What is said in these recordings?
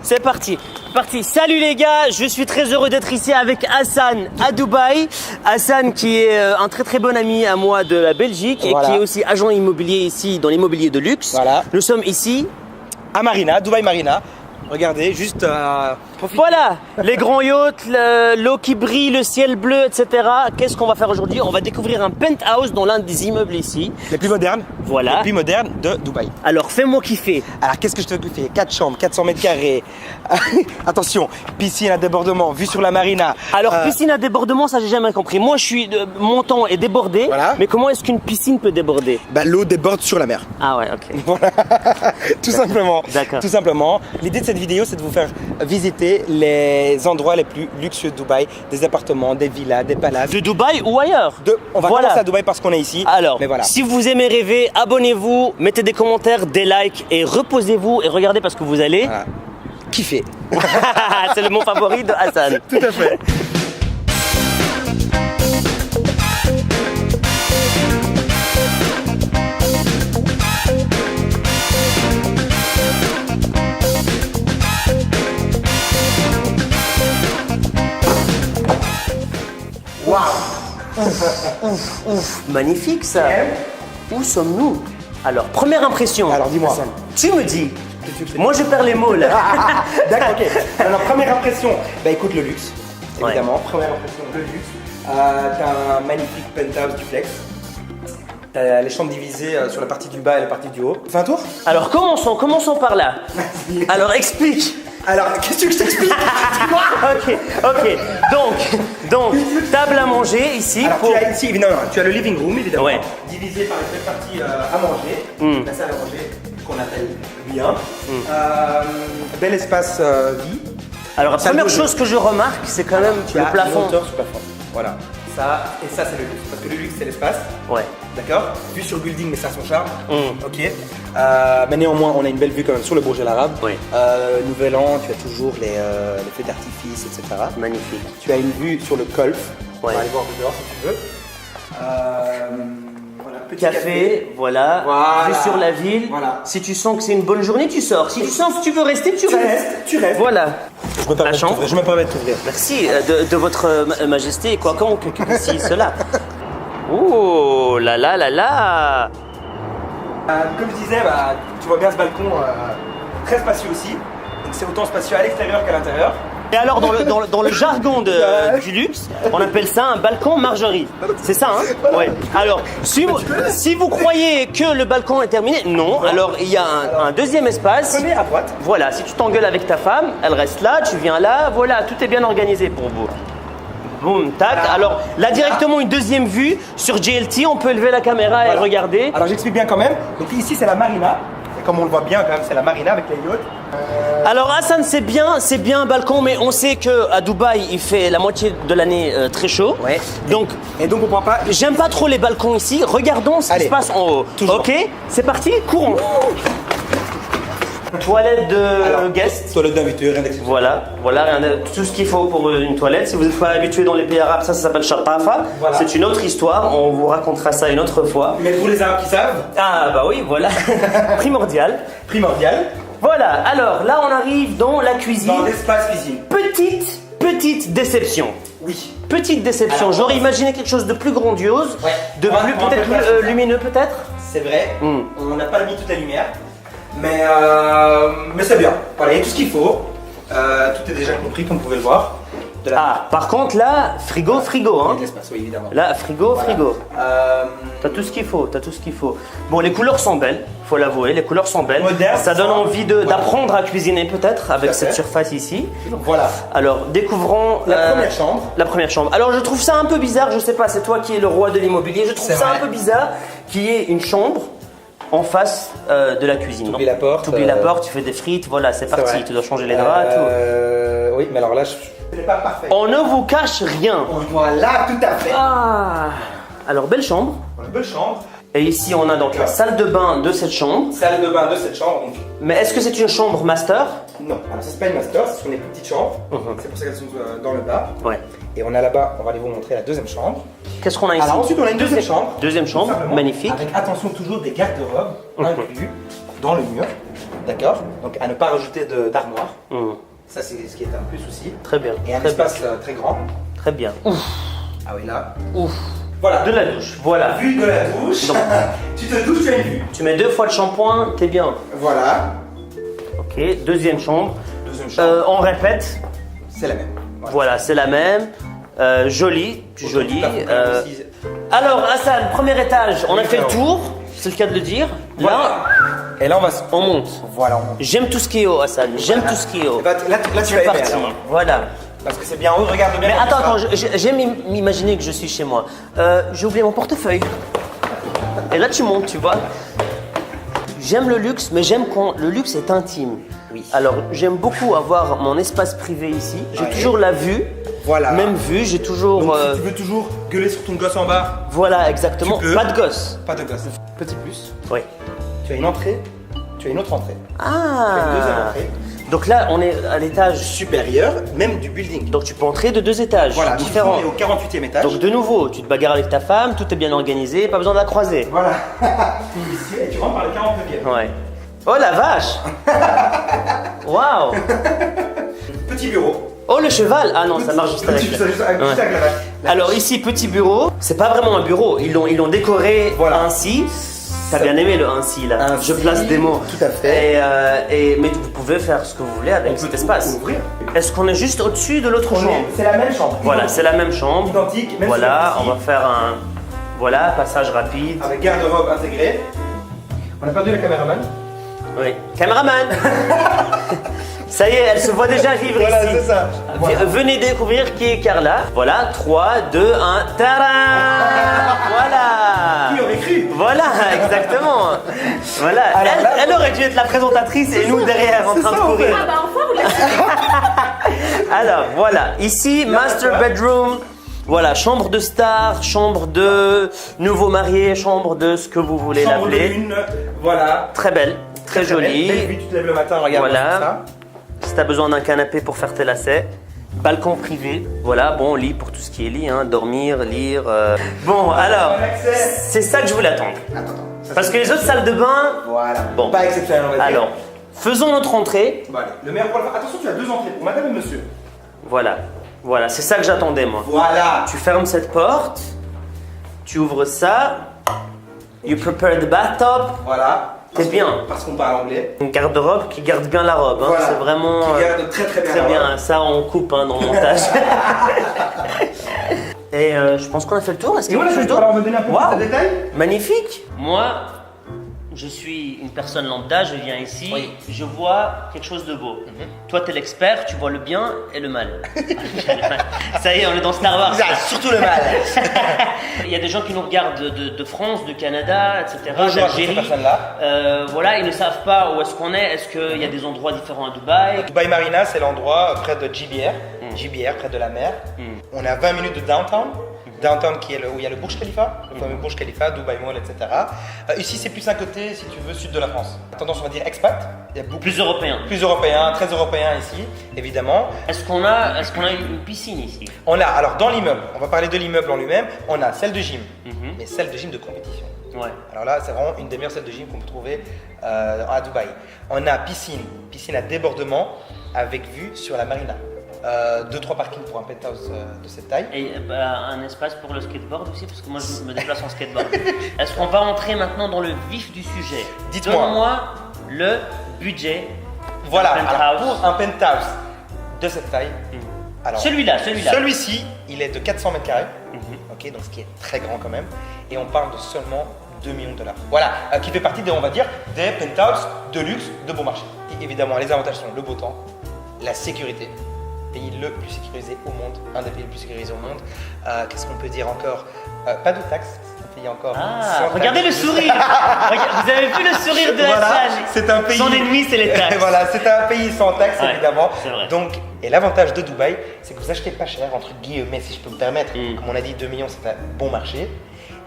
C'est parti. Salut les gars, je suis très heureux d'être ici avec Hassan à Dubaï. Hassan qui est un très bon ami à moi de la Belgique et qui est aussi agent immobilier ici dans l'immobilier de luxe. Voilà. Nous sommes ici à Marina, Dubaï Marina. Regardez, juste voilà, les grands yachts, l'eau qui brille, le ciel bleu, etc. Qu'est-ce qu'on va faire aujourd'hui? On va découvrir un penthouse dans l'un des immeubles ici. les plus modernes. Voilà. Les plus modernes de Dubaï. Alors fais-moi kiffer. Alors qu'est-ce que je te fais? 4 chambres, 400 mètres carrés. Attention, piscine à débordement, vue sur la marina. Alors piscine à débordement, ça j'ai jamais compris. Moi je suis montant et débordé. Voilà. Mais comment est-ce qu'une piscine peut déborder? Bah, l'eau déborde sur la mer. Ah ouais, ok. Voilà. Tout simplement. D'accord. Tout simplement. L'idée de cette vidéo, c'est de vous faire visiter les endroits les plus luxueux de Dubaï, des appartements, des villas, des palaces. De Dubaï ou ailleurs? On va commencer à Dubaï parce qu'on est ici. Alors, mais voilà. si vous aimez rêver, abonnez-vous, mettez des commentaires, des likes et reposez-vous et regardez parce que vous allez kiffer. C'est le mot favori de Hassan. Tout à fait. Waouh! Ouf, magnifique ça. Où sommes-nous? Alors, première impression. Alors dis-moi. Hassan, tu me dis. Moi je perds les mots là. D'accord, ok. Alors première impression, bah écoute le luxe, évidemment. Première impression, le luxe. T'as un magnifique penthouse duplex. T'as les chambres divisées sur la partie du bas et la partie du haut. Fais un tour. Alors commençons par là. Alors explique. Alors qu'est-ce que je t'explique? Ok. Donc, table à manger ici. Alors tu as ici évidemment, tu as le living room évidemment, Ouais. divisé par les deux parties à manger, la salle à manger qu'on appelle bien. Bel espace vie. Alors la première chose que je remarque, c'est quand même Tu le as plafond. une hauteur sur plafond. Voilà. Ça et ça c'est le luxe parce que le luxe c'est l'espace. Ouais. D'accord. Vue sur le building, mais ça a son charme. Ok. Mais néanmoins, on a une belle vue quand même sur le Burj Al Arab. Oui. Nouvel an, tu as toujours les feux d'artifice, etc. Magnifique. Tu as une vue sur le golf. On Ouais. va aller voir dehors si tu veux. Voilà, petit Café, voilà. Voilà. Vue sur la ville. Voilà. Si tu sens que c'est une bonne journée, tu sors. Si tu sens que tu veux rester, tu restes. Tu restes. Voilà. Je me permets La de chambre. t'ouvrir. Je me permets de t'ouvrir. Merci de votre majesté. Quoi qu'on que ici, cela. Oh là là là là. Comme je disais, bah, tu vois bien ce balcon très spacieux aussi. Donc c'est autant spacieux à l'extérieur qu'à l'intérieur. Et alors, dans le jargon du luxe, on appelle ça un balcon Marjorie. C'est ça, hein? Ouais. Alors, si vous croyez que le balcon est terminé, non. Alors, il y a un deuxième espace. Prenez à droite. Voilà, si tu t'engueules avec ta femme, elle reste là, tu viens là. Voilà, tout est bien organisé pour vous. Boum, tac. Alors, là, directement, une deuxième vue sur JLT. On peut lever la caméra et regarder. Alors, j'explique bien quand même. Donc ici, c'est la marina. Et comme on le voit bien, quand même, c'est la marina avec les yachts. Alors Hassan, c'est bien un balcon, mais on sait qu'à Dubaï, il fait la moitié de l'année très chaud. Ouais. Donc, Et donc, on prend pas. j'aime pas trop les balcons ici. Regardons ce qui Allez. se passe en haut. Toujours. Ok, c'est parti, courons. Toilette de guest. Toilette d'invité, rien d'exceptionnel. Voilà, tout ce qu'il faut pour une toilette. Si vous n'êtes pas habitué dans les pays arabes, ça s'appelle shatafa. Voilà. C'est une autre histoire, on vous racontera ça une autre fois. Mais pour les Arabes qui savent, Ah bah oui, voilà, primordial. primordial. Voilà, alors là on arrive dans la cuisine. Dans l'espace cuisine. Petite déception. Oui. Petite déception. Alors, J'aurais imaginé quelque chose de plus grandiose, Ouais. de On va- plus on va peut-être faire plus ça. lumineux peut-être. C'est vrai. Mm. On n'a pas mis toute la lumière. Mais c'est bien. Voilà, il y a tout ce qu'il faut. Tout est déjà compris, comme vous pouvez le voir. De la... Ah, par contre là, frigo, Il y a hein. de l'espace, oui, évidemment. Là, frigo. Euh, T'as tout ce qu'il faut, Bon, les couleurs sont belles, faut l'avouer, les couleurs sont belles. Moderne, Ça donne envie voilà. d'apprendre à cuisiner peut-être avec à cette fait. surface ici. Voilà. Alors, découvrons La première chambre. La première chambre. Alors, je trouve ça un peu bizarre, je sais pas, c'est toi qui es le roi de l'immobilier, je trouve C'est ça vrai. un peu bizarre qu'il y ait une chambre en face de la cuisine. T'oublies la porte. T'oublies la porte, tu fais des frites, voilà, c'est parti, vrai. tu dois changer les draps, tout. Oui, mais alors là, ce n'est pas parfait. On ne vous cache rien. Voilà, tout à fait. Ah. Alors, belle chambre. Une belle chambre. Et ici, on a donc la salle de bain de cette chambre. Salle de bain de cette chambre. Donc, Mais est-ce que c'est une chambre master? non, alors ça c'est pas une master, ce sont des petites chambres. C'est pour ça qu'elles sont dans le bas. Ouais. Et on a là-bas, on va aller vous montrer la deuxième chambre. Qu'est-ce qu'on a ici? Alors ensuite, on a une deuxième chambre. Deuxième Tout chambre, simplement, magnifique. Avec attention toujours des garde-robes inclus dans le mur. d'accord? Donc à ne pas rajouter d'armoire. Hmm. Ça, c'est ce qui est un plus aussi. Très bien. Et un très espace très grand. bien. Très bien. Ouf. Ah oui, là. Ouf. Voilà. De la douche. Voilà. Vue de la douche. Donc. Tu te douches, tu as une vue. Tu mets 2 fois le shampoing, t'es bien. Voilà. Ok. Deuxième chambre. Deuxième chambre. On répète. C'est la même. Voilà, c'est la même. Jolie, plus jolie. Aussi. Alors, Hassan, premier étage, on a fait le tour, c'est le cas de le dire. Là, Et là, on monte. Voilà, on monte. J'aime tout ce qui est haut, Hassan, j'aime tout ce qui est haut. Là, tu C'est vas aimer, parti, alors. voilà. Parce que c'est bien haut, regarde bien. Mais comme attends, ça. j'aime m'imaginer que je suis chez moi. J'ai oublié mon portefeuille. Et là, tu montes, tu vois. J'aime le luxe, mais j'aime quand le luxe est intime. Oui. Alors, j'aime beaucoup avoir mon espace privé ici. J'ai Ouais. toujours la vue. Voilà. Même vue, j'ai toujours. Donc, si tu veux toujours gueuler sur ton gosse en bas, Voilà, exactement. Tu peux. Pas de gosse. pas de gosse. Petit plus, Oui. tu as une entrée, tu as une autre entrée. Tu as une deuxième Ah. entrée. Donc là, on est à l'étage. Supérieure, même du building. Donc tu peux entrer de 2 étages Voilà, différents. on est au 48e étage. Donc de nouveau, tu te bagarres avec ta femme, tout est bien organisé, pas besoin de la croiser. Voilà. Ici, et tu rentres par le 49e. Ouais. Oh la vache. Waouh. Petit bureau. Oh le cheval. Ah non, ça marche juste avec. Juste avec la Ouais. vache. Alors ici, petit bureau. C'est pas vraiment un bureau. Ils l'ont décoré Voilà. ainsi. T'as bien aimé le ainsi là. Ainsi, Je place des mots. tout à fait. Mais vous pouvez faire ce que vous voulez avec cet espace. Ouvrir. Est-ce qu'on est juste au-dessus de l'autre chambre? C'est la même chambre. Voilà, c'est la même chambre. Identique, même Voilà, si on va faire un voilà, passage rapide. avec garde-robe intégrée. On a perdu la caméraman. Oui. Caméraman. Ça y est, elle se voit déjà vivre Voilà, ici. c'est ça. Voilà. Venez découvrir qui est Carla. Voilà, 3, 2, 1, tadam. Voilà. Qui aurait cru? Voilà, exactement. Voilà. Alors là, Elle aurait dû être la présentatrice et nous derrière en c'est train de ça, en courir. fait. Ah bah enfin vous l'avez. Alors voilà, ici master bedroom. Voilà, chambre de star, chambre de nouveau marié, chambre de ce que vous voulez Chambre de l'appeler. lune. Voilà. Très belle, très jolie. Belle vue, tu te lèves le matin, regarde Voilà. ça. Si t'as besoin d'un canapé pour faire tes lacets. Balcon privé. Voilà, bon, lit pour tout ce qui est lit, hein, dormir, lire. Bon, alors, c'est ça que je voulais attendre. Attends. Parce que les autres salles de bain. Voilà. Bon. Pas exceptionnel, on va dire. Alors, faisons notre entrée. Bon, allez. Le meilleur pour le faire. Attention, tu as 2 entrées pour madame et monsieur. Voilà, voilà, c'est ça que j'attendais moi. Voilà. Tu fermes cette porte, tu ouvres ça, you prepare the bathtub, Voilà. T'es bien. Parce qu'on parle anglais. une garde-robe qui garde bien la robe. Hein. Voilà. C'est vraiment Qui garde très très bien. très la bien. robe. Ça, on coupe hein, dans le montage. Et je pense qu'on a fait le tour. Est-ce Et qu'il y a voilà, quelque je chose vais d'autre? me donner un peu Waouh. plus de détails. Magnifique. Moi, je suis une personne lambda, je viens ici, Oui. je vois quelque chose de beau. Toi, tu es l'expert, tu vois le bien et le mal. Ça y est, on est dans Star Wars. Surtout le mal. Il y a des gens qui nous regardent de France, de Canada, etc., Bonjour à toutes ces d'Algérie. personnes-là. Voilà, ils ne savent pas où est-ce qu'on est. Est-ce qu'il y a des endroits différents à Dubaï? Dubai Marina, c'est l'endroit près de JBR. JBR, près de la mer. On est à 20 minutes de downtown. Downtown qui est où il y a le Burj Khalifa, le fameux Burj Khalifa, Dubai Mall, etc. Ici, c'est plus un côté, si tu veux, sud de la France. Tendance, on va dire expat. Il y a beaucoup Plus européens. plus européens, très européens ici, évidemment. Est-ce qu'on a une piscine ici? On a, alors dans l'immeuble, on va parler de l'immeuble en lui-même, on a celle de gym, mais celle de gym de compétition. Ouais. Alors là, c'est vraiment une des meilleures salles de gym qu'on peut trouver à Dubaï. On a piscine à débordement avec vue sur la marina. 2-3 parkings pour un penthouse de cette taille. Et un espace pour le skateboard aussi, parce que moi je me déplace en skateboard. Est-ce qu'on va entrer maintenant dans le vif du sujet? Dites-moi. Donne-moi le budget. Voilà, d'un alors penthouse. pour un penthouse de cette taille, alors, Celui-là. celui-ci, il est de 400 mètres carrés, ok, donc ce qui est très grand quand même, et on parle de seulement 2 millions de dollars. Voilà, qui fait partie, on va dire, des penthouses de luxe de bon marché. Et évidemment, les avantages sont le beau temps, la sécurité, pays le plus sécurisé au monde, un des pays les plus sécurisés au monde. Qu'est-ce qu'on peut dire encore? Pas de taxes, c'est un pays encore. Ah, sans regardez le taxes. sourire. Vous avez vu le sourire de Voilà, Hassan. c'est un pays. Son ennemi, c'est les taxes. Voilà, c'est un pays sans taxes, Ouais, évidemment. c'est vrai. Donc, et l'avantage de Dubaï, c'est que vous achetez pas cher, entre guillemets, si je peux me permettre. Comme on a dit, 2 millions, c'est un bon marché.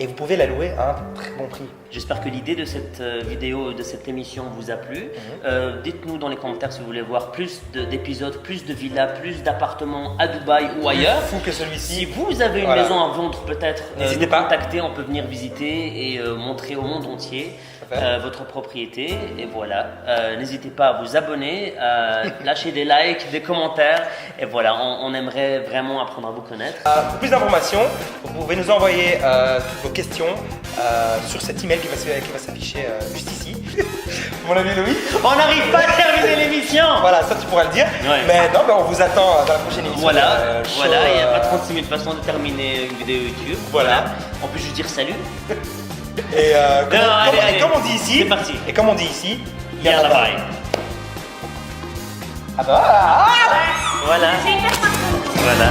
Et vous pouvez la louer à un très bon prix. J'espère que l'idée de cette vidéo, de cette émission vous a plu. Dites-nous dans les commentaires si vous voulez voir plus d'épisodes, plus de villas, plus d'appartements à Dubaï ou ailleurs. Fou que Si celui-ci. vous avez une maison à vendre, peut-être N'hésitez nous pas. contacter, on peut venir visiter et montrer au monde entier votre propriété. Et voilà, n'hésitez pas à vous abonner, à lâcher des likes, des commentaires. Et voilà, on aimerait vraiment apprendre à vous connaître. Pour plus d'informations, vous pouvez nous envoyer toutes vos questions sur cet email qui va s'afficher juste ici. Mon ami Louis. On n'arrive pas à terminer l'émission. Voilà, ça tu pourras le dire. Ouais. Mais non, on vous attend dans la prochaine émission. Voilà, Show, voilà, il n'y a pas 36 000 façons de terminer une vidéo YouTube. Voilà. On peut juste dire salut. Et allez, comme on dit ici, c'est parti. Et comme on dit ici, Yalla bye. Ah bah, Voilà. C'est hyper sympa. Voilà.